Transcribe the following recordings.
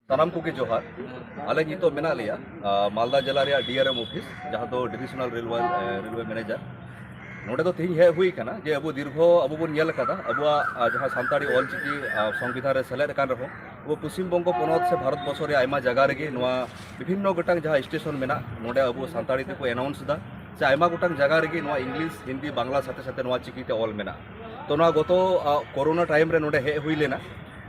सानाम को जोहार आले नितो मेना लिया मालदा जिला रे डीआरएम ऑफिस जहाँ तो डिविजनल रेलवे मैनेजर नोडे तो तीन हे हुई कना जे अब दीर्घ अब बन नेल कदा अब जहाँ सानताड़ी ऑलचिकी संविधान रे सेलेद कान रहो वो पश्चिम बंग पनत से भारत वर्ष रे आयमा जगह रे विभिन्न गोटांग जहाँ स्टेशन मेना नोडे अब सानताड़ी ते को अनाउंस दा से आयमा गोटांग जगह रे इंग्लिश हिंदी बांग्ला साथे साथे चिकी ते ऑल मेना तो गत कोरोना टाइम रे नोडे हे हुई लेना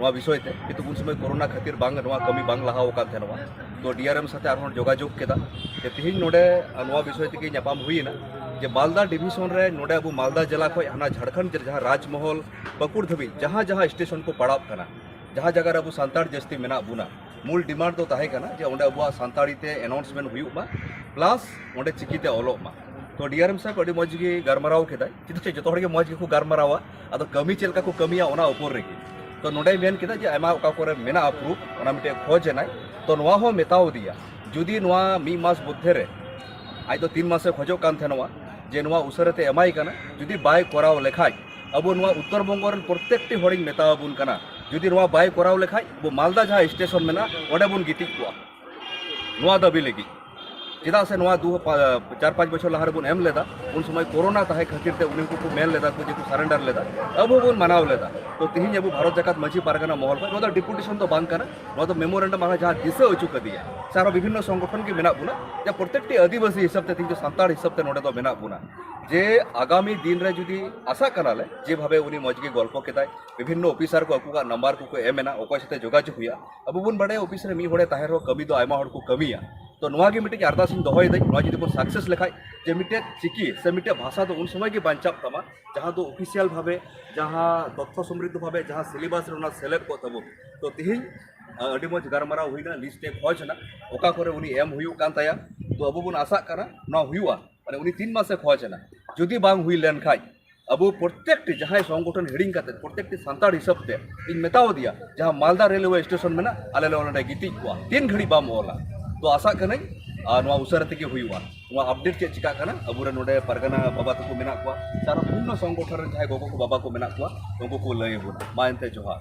विषय ते कितु उन समय कोरोना खातिर बांग कमी बांग लहाव कान थेनवा तो डीआरएम साथे आरोन जोगाजोग केदा जे तिहिन नोडे विषय तेकी न्यापाम हुईना जे मालदा डिविजन रे नोडे अब मालदा जिला खय हाना झारखंड जहाँ राजमहल पकुड़ धबी जहाँ जहाँ स्टेशन को पड़ाव कना जहाँ जगह अब सानताड़ जस्ती मेना बुना मूल डिमांड तो ताहे कना जे ओंडे अब सानताड़ी ते अनाउंसमेंट हुई मा प्लस ओंडे चिकीते ऑलोग मा तो डीआरएम साहब अड़ी मज गे गारमाराव केदा चिते जतो हड़गे मज गे को गारमारावा अदो कमी चेलका को कमिया ओना ऊपर रेगी तो नोडे मेन केदा जे आयमा ओका कोरे मेना अप्रूव ओना मिटे खोज नाय तो नोआ हो मेताव दिया जुदी नोआ मी मास बुद्धे रे आज तो 3 मास से खोजो कान थेनवा जे नोआ उसरते एमाई कना जुदी बाय कोराव लेखाय अब नोआ उत्तर बंग रन प्रत्येकटी हड़िंग मेताव बुन कना जुदी नोआ बाय कोराव लेखाय वो मालदा जहाँ स्टेशन मेना ओडे बुन गिति कुआ नोआ दबी लेगी चेदा से 4-5 बछर लहारे बुन एम लेदा उन समय कोरोना ताहे खातिर ते उनको को मेन लेदा को जे को सरेंडर लेदा अब बुन मनाव लेदा तो तिहिन अब भारत जाकात माझी पारगाना महल पर नो डिपुटेशन तो बांग कना नो तो मेमोरेंडम आगा जहाँ दिशा अचू कदिया सारा विभिन्न संगठन के मेना बुना जे प्रत्येकटी आदिवासी हिसाब ते तिहिन सानताड़ हिसाब ते नोडे तो मेना बुना जे आगामी दिन रे जुदी आशा कनाले जे भावे उनी मजगे गल्प केदाय विभिन्न ऑफिसर को अकुगा नंबर को एमेना ओको साथे जोगाजोग हुआ अब बुन बड़े ऑफिस रे मी होड़े ताहेरो कमी दो आयमा होड़ को कमिया तो नोआ के मिटे अरदास दोहय दै नोआ जुदी बन सक्सेस लेखाय जे मिटे चिकी से मिटे भाषा तो उन समय के बांचाव तमा जहाँ तो ऑफिशियल भावे जहाँ तथ्य समृद्ध भावे जहाँ सिलेबस रे ओना सेलेक्ट को तबो तो तिहिन अडी मज गारमारा हुईना लिस्ट ए खोजना ओका करे उनी एम हुयु कान ताया तो अब बुन आशा करा ना हुआ माने उनी 3 मास से खोजना जुदी बांग हुई लेन खाय अब प्रत्येकटी जहाँ संगठन हिडिंग करते प्रत्येकटी सानताड़ हिसाब से इन मेताव दिया जहाँ मालदा रेलवे स्टेशन में आले ले गिति को 3 घड़ी बाम ओला तो आशा करें उसर तक हुआ अपडेट चे चिका अब नोडे परगना बाबा तक मेना सारा विभिन्न संगठन जहाँ गोगो को बाबा को मेना उनको को लय मा एनते जोहार।